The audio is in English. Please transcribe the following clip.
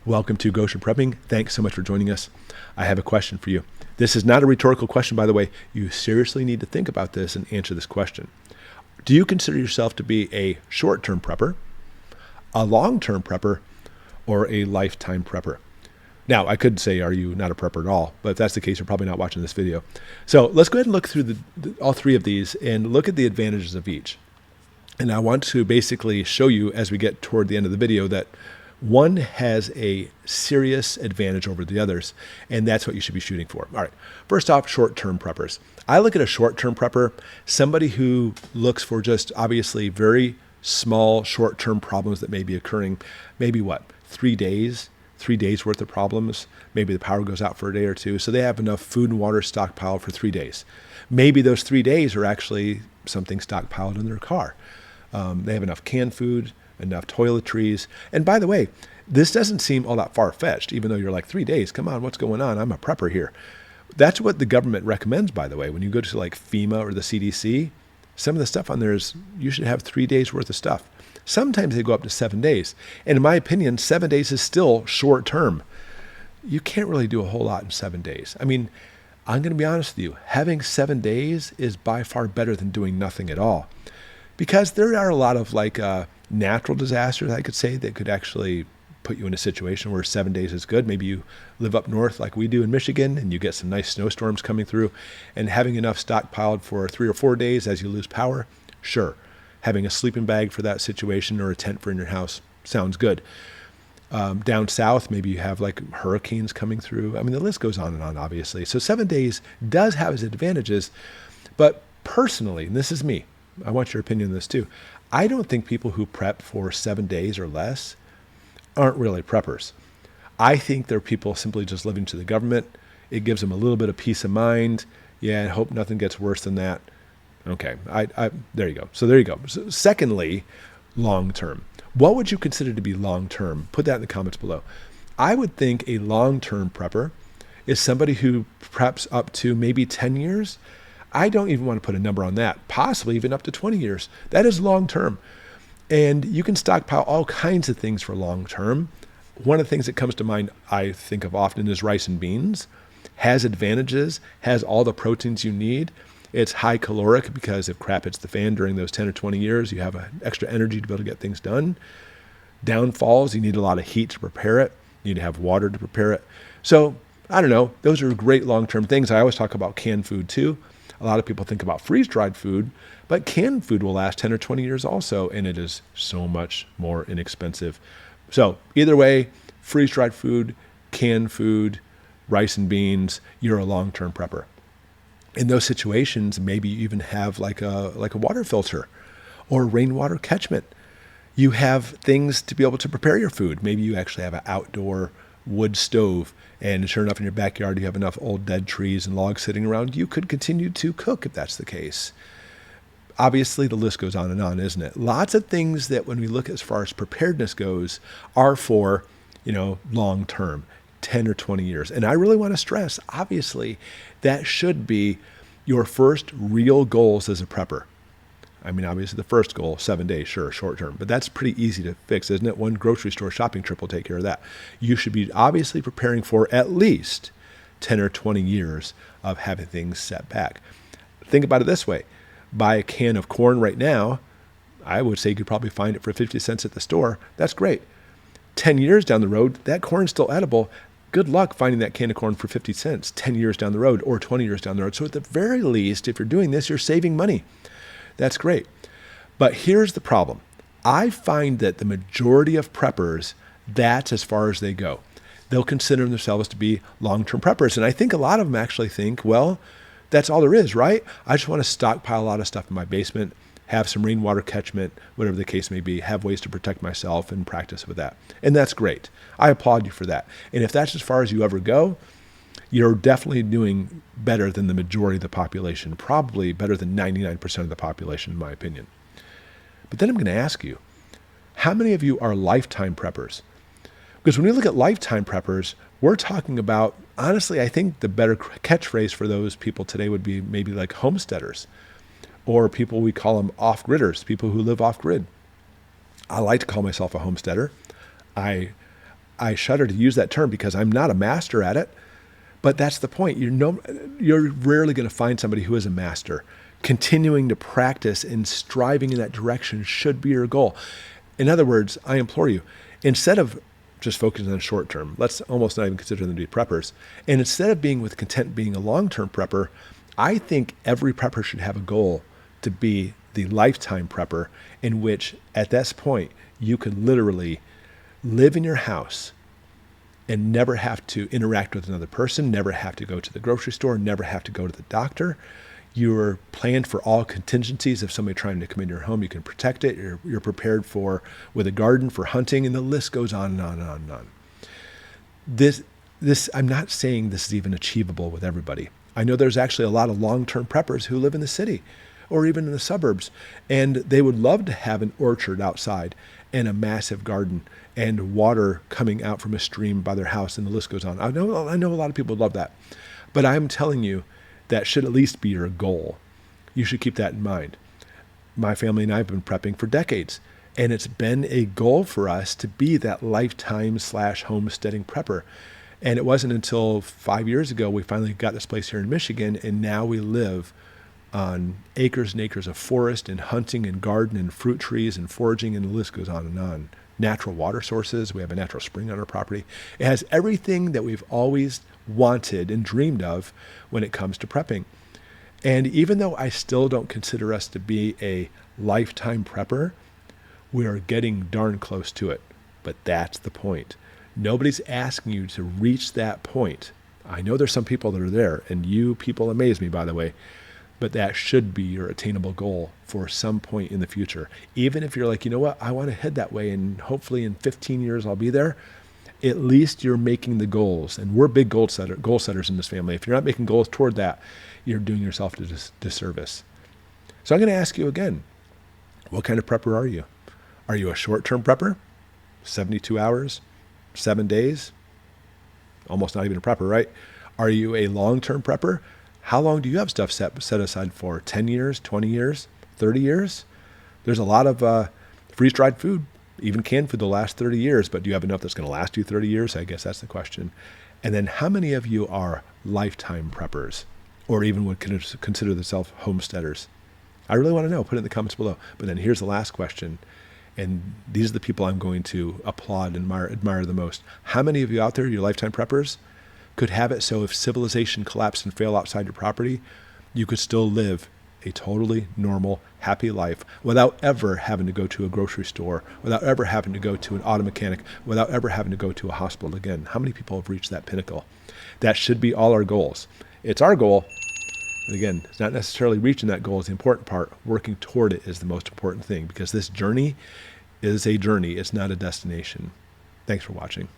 Welcome to Goshen Prepping. Thanks so much for joining us. I have a question for you. This is not a rhetorical question, by the way. You seriously need to think about this and answer this question. Do you consider yourself to be a short-term prepper, a long-term prepper, or a lifetime prepper? Now, I could say, are you not a prepper at all? But if that's the case, you're probably not watching this video. So let's go ahead and look through all three of these and look at the advantages of each. And I want to basically show you as we get toward the end of the video that one has a serious advantage over the others, and that's what you should be shooting for. All right, first off, short-term preppers. I look at a short-term prepper, somebody who looks for just obviously very small short-term problems that may be occurring, maybe what, 3 days worth of problems. Maybe the power goes out for a day or two, so they have enough food and water stockpiled for 3 days. Maybe those 3 days are actually something stockpiled in their car. They have enough canned food, enough toiletries. And by the way, this doesn't seem all that far-fetched, even though you're like 3 days. Come on, what's going on? I'm a prepper here. That's what the government recommends, by the way. When you go to like FEMA or the CDC, some of the stuff on there is you should have 3 days worth of stuff. Sometimes they go up to 7 days. And in my opinion, 7 days is still short term. You can't really do a whole lot in 7 days. I mean, I'm going to be honest with you. Having 7 days is by far better than doing nothing at all. Because there are a lot of like natural disasters, I could say, that could actually put you in a situation where 7 days is good. Maybe you live up north like we do in Michigan and you get some nice snowstorms coming through, and having enough stockpiled for 3 or 4 days as you lose power, sure. Having a sleeping bag for that situation or a tent for in your house sounds good. Down south, maybe you have like hurricanes coming through. I mean, the list goes on and on, obviously. So 7 days does have its advantages, but personally, and this is me, I want your opinion on this too. I don't think people who prep for 7 days or less aren't really preppers. I think they're people simply just living to the government. It gives them a little bit of peace of mind. Yeah, I hope nothing gets worse than that. Okay, there you go. So there you go. So secondly, long term. What would you consider to be long term? Put that in the comments below. I would think a long term prepper is somebody who preps up to maybe 10 years. I don't even want to put a number on that, possibly even up to 20 years. That is long term. And you can stockpile all kinds of things for long term. One of the things that comes to mind, I think of often, is rice and beans. Has advantages, has all the proteins you need. It's high caloric because if crap hits the fan during those 10 or 20 years, you have extra energy to be able to get things done. Downfalls, you need a lot of heat to prepare it. You need to have water to prepare it. So, I don't know. Those are great long-term things. I always talk about canned food too. A lot of people think about freeze-dried food, but canned food will last 10 or 20 years also, and it is so much more inexpensive. So either way, freeze-dried food, canned food, rice and beans, you're a long-term prepper. In those situations, maybe you even have like a water filter or rainwater catchment. You have things to be able to prepare your food. Maybe you actually have an outdoor wood stove, and sure enough, in your backyard, you have enough old dead trees and logs sitting around. You could continue to cook if that's the case. Obviously, the list goes on, isn't it? Lots of things that when we look as far as preparedness goes are for, long term, 10 or 20 years. And I really want to stress, obviously, that should be your first real goals as a prepper. I mean, obviously the first goal, 7 days, sure, short term, but that's pretty easy to fix, isn't it? One grocery store shopping trip will take care of that. You should be obviously preparing for at least 10 or 20 years of having things set back. Think about it this way. Buy a can of corn right now. I would say you could probably find it for 50 cents at the store. That's great. 10 years down the road, that corn's still edible. Good luck finding that can of corn for 50 cents 10 years down the road or 20 years down the road. So at the very least, if you're doing this, you're saving money. That's great. But here's the problem. I find that the majority of preppers, that's as far as they go. They'll consider themselves to be long-term preppers. And I think a lot of them actually think, well, that's all there is, right? I just want to stockpile a lot of stuff in my basement, have some rainwater catchment, whatever the case may be, have ways to protect myself and practice with that. And that's great. I applaud you for that. And if that's as far as you ever go, you're definitely doing better than the majority of the population, probably better than 99% of the population, in my opinion. But then I'm going to ask you, how many of you are lifetime preppers? Because when we look at lifetime preppers, we're talking about, honestly, I think the better catchphrase for those people today would be maybe like homesteaders, or people, we call them off-gridders, people who live off-grid. I like to call myself a homesteader. I I shudder to use that term because I'm not a master at it. But that's the point. You're rarely going to find somebody who is a master. Continuing to practice and striving in that direction should be your goal. In other words, I implore you, instead of just focusing on short term, let's almost not even consider them to be preppers. And instead of being with content being a long-term prepper, I think every prepper should have a goal to be the lifetime prepper, in which at this point you could literally live in your house and never have to interact with another person, never have to go to the grocery store, never have to go to the doctor. You're planned for all contingencies. If somebody trying to come into your home, you can protect it. You're prepared for, with a garden, for hunting, and the list goes on and on and on and on. This, I'm not saying this is even achievable with everybody. I know there's actually a lot of long-term preppers who live in the city or even in the suburbs, and they would love to have an orchard outside and a massive garden and water coming out from a stream by their house, and the list goes on. I know a lot of people would love that, but I'm telling you that should at least be your goal. You should keep that in mind. My family and I have been prepping for decades, and it's been a goal for us to be that lifetime / homesteading prepper. And it wasn't until 5 years ago we finally got this place here in Michigan, and now we live on acres and acres of forest and hunting and garden and fruit trees and foraging, and the list goes on and on. Natural water sources. We have a natural spring on our property. It has everything that we've always wanted and dreamed of when it comes to prepping. And even though I still don't consider us to be a lifetime prepper, we are getting darn close to it. But that's the point. Nobody's asking you to reach that point. I know there's some people that are there, and you people amaze me, by the way. But that should be your attainable goal for some point in the future. Even if you're like, you know what, I want to head that way, and hopefully in 15 years I'll be there. At least you're making the goals. And we're big goal setters in this family. If you're not making goals toward that, you're doing yourself a disservice. So I'm going to ask you again, what kind of prepper are you? Are you a short-term prepper? 72 hours? 7 days? Almost not even a prepper, right? Are you a long-term prepper? How long do you have stuff set aside for? 10 years, 20 years, 30 years? There's a lot of freeze-dried food, even canned food, the last 30 years, but do you have enough that's going to last you 30 years? I guess that's the question. And then how many of you are lifetime preppers, or even would consider themselves homesteaders? I really want to know. Put it in the comments below. But then here's the last question, and these are the people I'm going to applaud and admire the most. How many of you out there, you're lifetime preppers, could have it so if civilization collapsed and fell outside your property, you could still live a totally normal, happy life without ever having to go to a grocery store, without ever having to go to an auto mechanic, without ever having to go to a hospital again? How many people have reached that pinnacle? That should be all our goals. It's our goal, but again, it's not necessarily reaching that goal is the important part. Working toward it is the most important thing, because this journey is a journey. It's not a destination. Thanks for watching.